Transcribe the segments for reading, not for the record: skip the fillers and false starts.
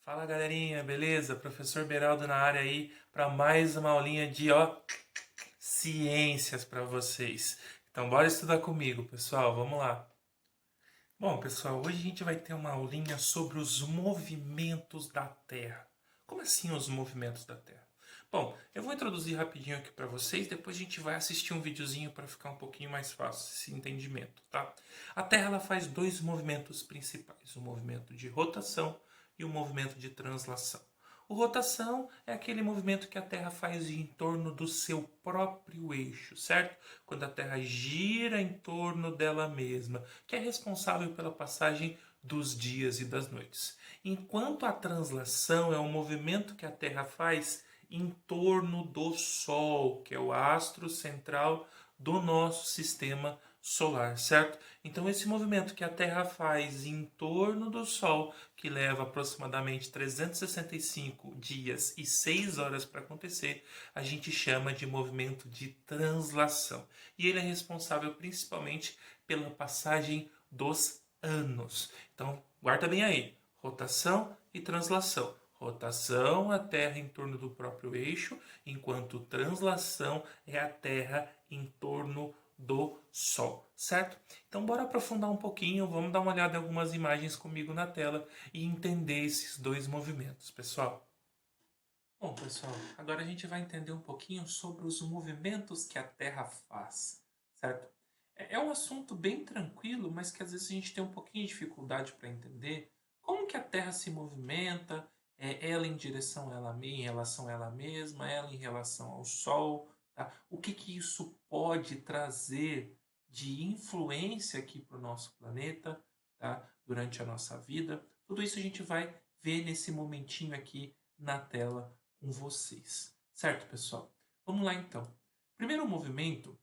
Fala galerinha, beleza? Professor Beraldo na área aí para mais uma aulinha de ciências para vocês. Então bora estudar comigo, pessoal. Vamos lá. Bom, pessoal, hoje a gente vai ter uma aulinha sobre os movimentos da Terra. Como assim os movimentos da Terra? Bom, eu vou introduzir rapidinho aqui para vocês, depois a gente vai assistir um videozinho para ficar um pouquinho mais fácil esse entendimento, tá? A Terra ela faz dois movimentos principais, o movimento de rotação e o movimento de translação. O rotação é aquele movimento que a Terra faz em torno do seu próprio eixo, certo? Quando a Terra gira em torno dela mesma, que é responsável pela passagem dos dias e das noites. Enquanto a translação é o movimento que a Terra faz em torno do Sol, que é o astro central do nosso sistema solar, certo? Então esse movimento que a Terra faz em torno do Sol, que leva aproximadamente 365 dias e 6 horas para acontecer, a gente chama de movimento de translação. E ele é responsável principalmente pela passagem dos anos. Então, guarda bem aí: rotação e translação. Rotação, a Terra em torno do próprio eixo, enquanto translação é a Terra em torno do Sol, certo? Então, bora aprofundar um pouquinho, vamos dar uma olhada em algumas imagens comigo na tela e entender esses dois movimentos, pessoal. Bom, pessoal, agora a gente vai entender um pouquinho sobre os movimentos que a Terra faz, certo? É um assunto bem tranquilo, mas que às vezes a gente tem um pouquinho de dificuldade para entender como que a Terra se movimenta, ela em direção a ela, em relação a ela mesma, ela em relação ao Sol, tá? O que que isso pode trazer de influência aqui para o nosso planeta, tá? Durante a nossa vida. Tudo isso a gente vai ver nesse momentinho aqui na tela com vocês. Certo, pessoal? Vamos lá então. Primeiro movimento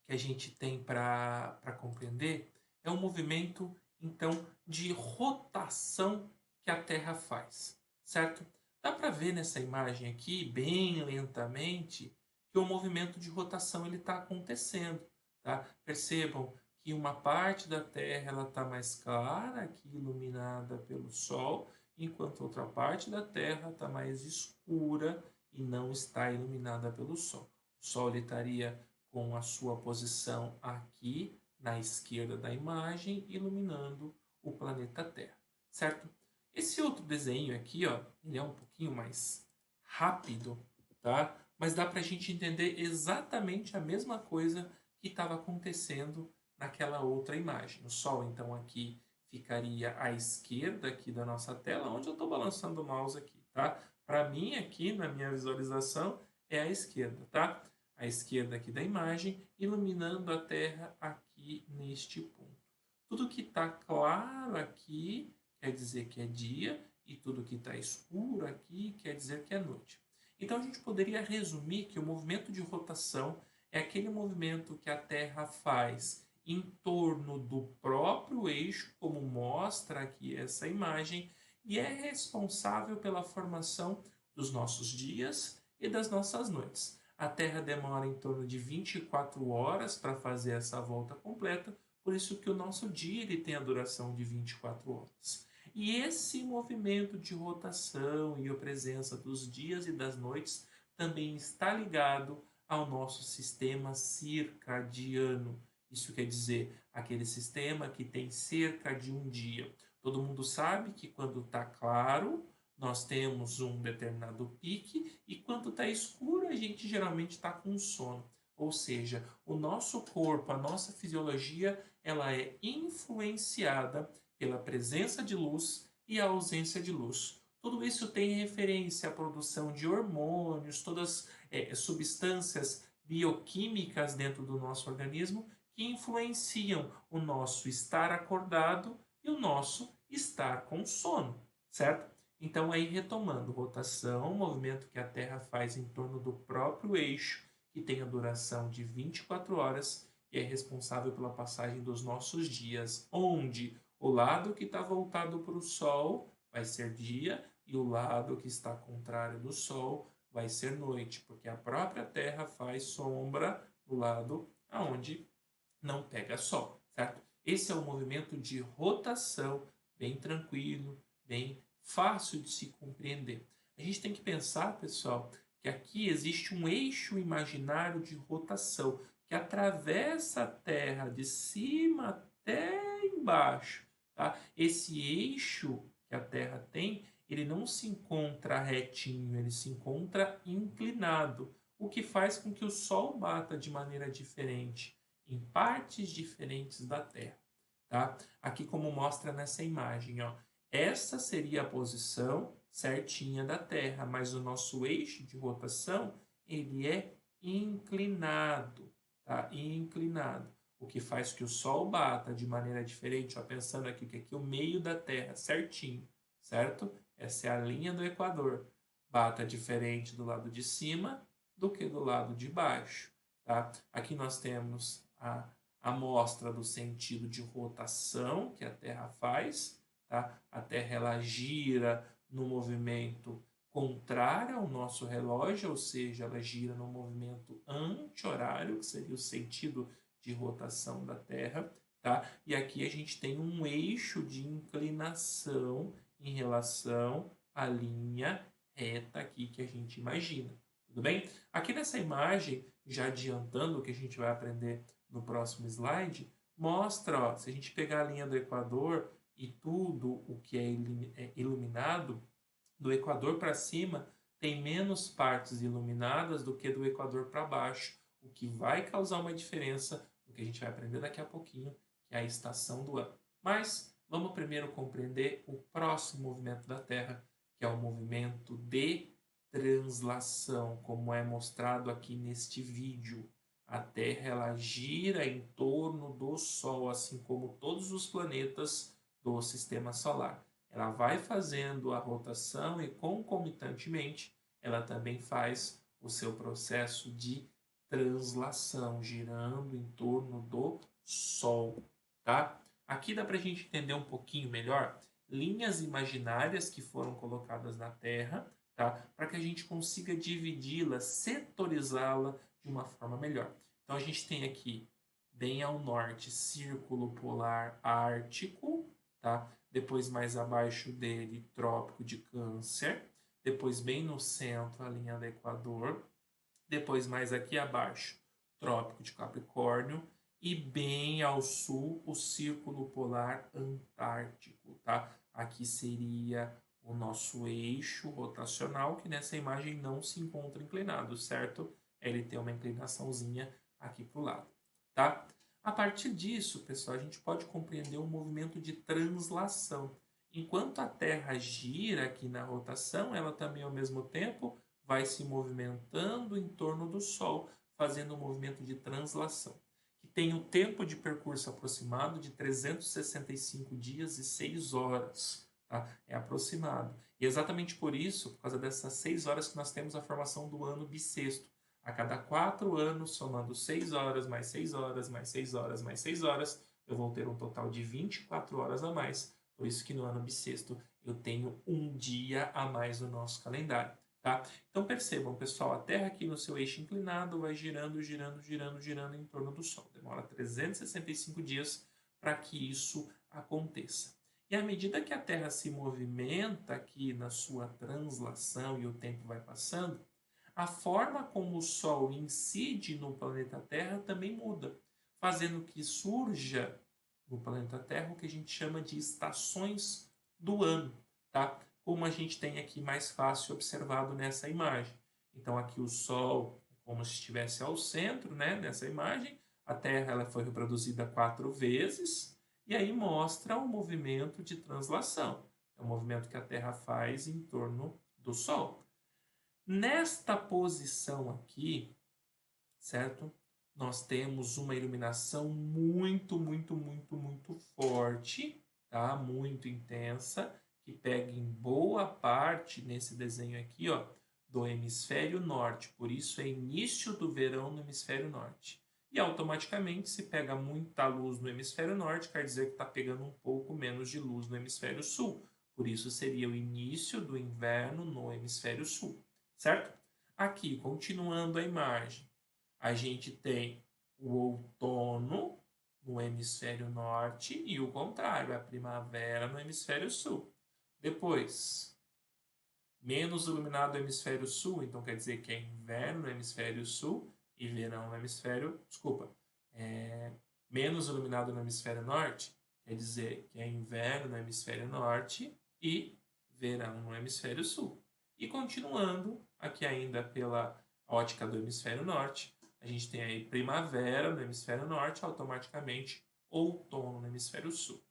que a gente tem para compreender é um movimento, então, de rotação que a Terra faz, certo? Dá para ver nessa imagem aqui, bem lentamente, que o movimento de rotação ele está acontecendo, tá? Percebam que uma parte da Terra ela está mais clara, aqui iluminada pelo Sol, enquanto outra parte da Terra está mais escura e não está iluminada pelo Sol. O Sol ele estaria com a sua posição aqui na esquerda da imagem, iluminando o planeta Terra, certo? Esse outro desenho aqui, ó, ele é um pouquinho mais rápido, tá? Mas dá para a gente entender exatamente a mesma coisa que estava acontecendo naquela outra imagem. O Sol, então, aqui ficaria à esquerda aqui da nossa tela, onde eu estou balançando o mouse aqui, tá? Para mim, aqui na minha visualização, é a esquerda, tá? A esquerda aqui da imagem, iluminando a Terra aqui neste ponto. Tudo que está claro aqui quer dizer que é dia, e tudo que está escuro aqui quer dizer que é noite. Então a gente poderia resumir que o movimento de rotação é aquele movimento que a Terra faz em torno do próprio eixo, como mostra aqui essa imagem, e é responsável pela formação dos nossos dias e das nossas noites. A Terra demora em torno de 24 horas para fazer essa volta completa, por isso que o nosso dia ele tem a duração de 24 horas. E esse movimento de rotação e a presença dos dias e das noites também está ligado ao nosso sistema circadiano. Isso quer dizer aquele sistema que tem cerca de um dia. Todo mundo sabe que quando está claro, nós temos um determinado pique, e quando está escuro, a gente geralmente está com sono. Ou seja, o nosso corpo, a nossa fisiologia, ela é influenciada pela presença de luz e a ausência de luz. Tudo isso tem referência à produção de hormônios, todas substâncias bioquímicas dentro do nosso organismo que influenciam o nosso estar acordado e o nosso estar com sono, certo? Então, aí retomando, rotação, movimento que a Terra faz em torno do próprio eixo, que tem a duração de 24 horas e é responsável pela passagem dos nossos dias, onde o lado que está voltado para o Sol vai ser dia e o lado que está contrário do Sol vai ser noite, porque a própria Terra faz sombra no lado aonde não pega Sol, certo? Esse é o movimento de rotação, bem tranquilo, bem fácil de se compreender. A gente tem que pensar, pessoal, que aqui existe um eixo imaginário de rotação que atravessa a Terra de cima até embaixo. Tá? Esse eixo que a Terra tem, ele não se encontra retinho, ele se encontra inclinado, o que faz com que o Sol bata de maneira diferente em partes diferentes da Terra. Tá? Aqui como mostra nessa imagem, ó, essa seria a posição certinha da Terra, mas o nosso eixo de rotação ele é inclinado, tá? Inclinado, o que faz que o Sol bata de maneira diferente, ó, pensando aqui que aqui o meio da Terra certinho, certo? Essa é a linha do Equador, bata diferente do lado de cima do que do lado de baixo, tá? Aqui nós temos a amostra do sentido de rotação que a Terra faz, tá? A Terra ela gira no movimento contrário ao nosso relógio, ou seja, ela gira no movimento anti-horário, que seria o sentido de rotação da Terra, tá? E aqui a gente tem um eixo de inclinação em relação à linha reta aqui que a gente imagina. Tudo bem? Aqui nessa imagem, já adiantando o que a gente vai aprender no próximo slide, mostra, ó, se a gente pegar a linha do Equador e tudo o que é iluminado, do Equador para cima tem menos partes iluminadas do que do Equador para baixo, o que vai causar uma diferença no que a gente vai aprender daqui a pouquinho, que é a estação do ano. Mas vamos primeiro compreender o próximo movimento da Terra, que é o movimento de translação, como é mostrado aqui neste vídeo. A Terra ela gira em torno do Sol, assim como todos os planetas do Sistema Solar. Ela vai fazendo a rotação e, concomitantemente, ela também faz o seu processo de translação, girando em torno do Sol. Tá? Aqui dá para a gente entender um pouquinho melhor linhas imaginárias que foram colocadas na Terra, tá? Para que a gente consiga dividi-la, setorizá-la de uma forma melhor. Então a gente tem aqui, bem ao norte, Círculo Polar Ártico, tá? Depois mais abaixo dele, Trópico de Câncer, depois bem no centro, a linha do Equador, depois mais aqui abaixo, Trópico de Capricórnio, e bem ao sul, o Círculo Polar Antártico, tá? Aqui seria o nosso eixo rotacional, que nessa imagem não se encontra inclinado, certo? Ele tem uma inclinaçãozinha aqui para o lado, tá? A partir disso, pessoal, a gente pode compreender um movimento de translação. Enquanto a Terra gira aqui na rotação, ela também, ao mesmo tempo, vai se movimentando em torno do Sol, fazendo um movimento de translação, que tem um tempo de percurso aproximado de 365 dias e 6 horas. Tá? É aproximado. E exatamente por isso, por causa dessas 6 horas, que nós temos a formação do ano bissexto. A cada 4 anos, somando 6 horas, mais 6 horas, mais 6 horas, mais 6 horas, eu vou ter um total de 24 horas a mais. Por isso que no ano bissexto eu tenho um dia a mais no nosso calendário. Tá? Então percebam, pessoal, a Terra aqui no seu eixo inclinado vai girando, girando, girando, girando em torno do Sol. Demora 365 dias para que isso aconteça. E à medida que a Terra se movimenta aqui na sua translação e o tempo vai passando, a forma como o Sol incide no planeta Terra também muda, fazendo que surja no planeta Terra o que a gente chama de estações do ano, tá? Como a gente tem aqui mais fácil observado nessa imagem. Então aqui o Sol é como se estivesse ao centro, né, nessa imagem. A Terra ela foi reproduzida 4 vezes e aí mostra o movimento de translação. É o movimento que a Terra faz em torno do Sol. Nesta posição aqui, certo? Nós temos uma iluminação muito, muito, muito, muito forte, tá? Muito intensa, que pega em boa parte nesse desenho aqui, ó, do hemisfério norte. Por isso é início do verão no hemisfério norte. E automaticamente, se pega muita luz no hemisfério norte, quer dizer que está pegando um pouco menos de luz no hemisfério sul. Por isso seria o início do inverno no hemisfério sul, certo? Aqui, continuando a imagem, a gente tem o outono no hemisfério norte e o contrário, a primavera no hemisfério sul. Depois, menos iluminado no hemisfério sul, então quer dizer que é inverno no hemisfério sul e verão no hemisfério... Desculpa. Menos iluminado no hemisfério norte, quer dizer que é inverno no hemisfério norte e verão no hemisfério sul. E continuando, aqui ainda pela ótica do hemisfério norte, a gente tem aí primavera no hemisfério norte, automaticamente outono no hemisfério sul.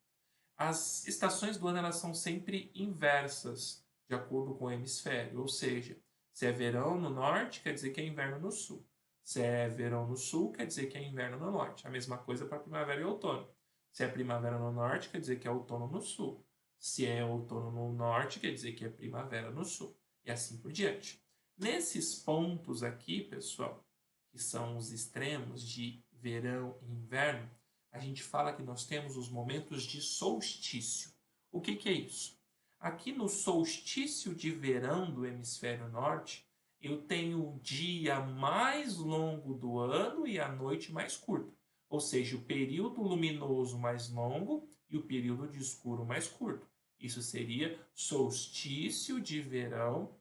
As estações do ano elas são sempre inversas, de acordo com o hemisfério, ou seja, se é verão no norte, quer dizer que é inverno no sul. Se é verão no sul, quer dizer que é inverno no norte. A mesma coisa para primavera e outono. Se é primavera no norte, quer dizer que é outono no sul. Se é outono no norte, quer dizer que é primavera no sul. E assim por diante. Nesses pontos aqui, pessoal, que são os extremos de verão e inverno, a gente fala que nós temos os momentos de solstício. O que é isso? Aqui no solstício de verão do hemisfério norte, eu tenho o dia mais longo do ano e a noite mais curta. Ou seja, o período luminoso mais longo e o período de escuro mais curto. Isso seria solstício de verão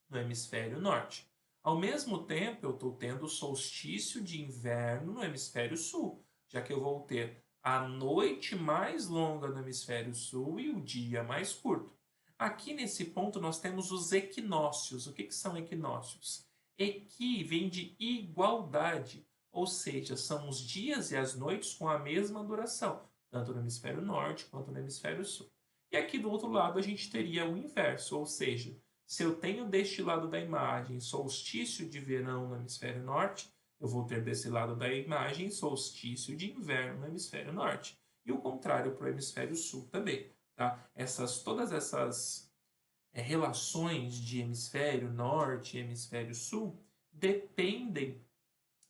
no hemisfério norte. Ao mesmo tempo, eu estou tendo solstício de inverno no hemisfério sul, já que eu vou ter a noite mais longa no hemisfério sul e o dia mais curto. Aqui nesse ponto nós temos os equinócios. O que são equinócios? Equi vem de igualdade, ou seja, são os dias e as noites com a mesma duração, tanto no hemisfério norte quanto no hemisfério sul. E aqui do outro lado a gente teria o inverso, ou seja, se eu tenho deste lado da imagem solstício de verão no hemisfério norte, eu vou ter desse lado da imagem solstício de inverno no hemisfério norte. E o contrário para o hemisfério sul também. Tá? Todas essas relações de hemisfério norte e hemisfério sul dependem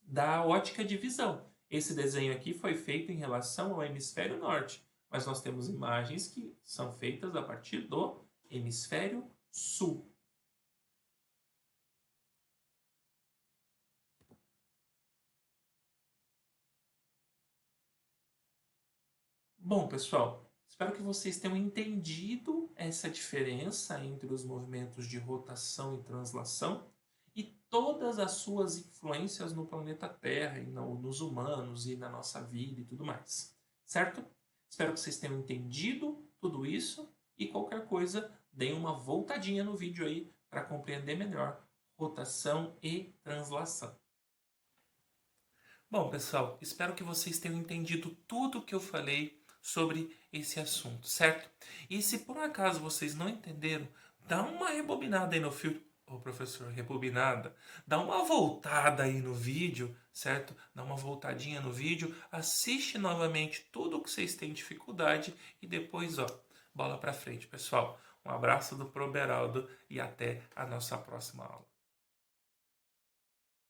da ótica de visão. Esse desenho aqui foi feito em relação ao hemisfério norte, mas nós temos imagens que são feitas a partir do hemisfério sul. Bom, pessoal, espero que vocês tenham entendido essa diferença entre os movimentos de rotação e translação e todas as suas influências no planeta Terra e nos humanos e na nossa vida e tudo mais. Certo? Espero que vocês tenham entendido tudo isso e qualquer coisa, deem uma voltadinha no vídeo aí para compreender melhor rotação e translação. Bom, pessoal, espero que vocês tenham entendido tudo o que eu falei sobre esse assunto, certo? E se por acaso vocês não entenderam, dá uma rebobinada aí no filtro. Ô, professor, rebobinada. Dá uma voltada aí no vídeo, certo? Dá uma voltadinha no vídeo, assiste novamente tudo o que vocês têm dificuldade e depois, ó, bola pra frente, pessoal. Um abraço do Pro Beraldo e até a nossa próxima aula.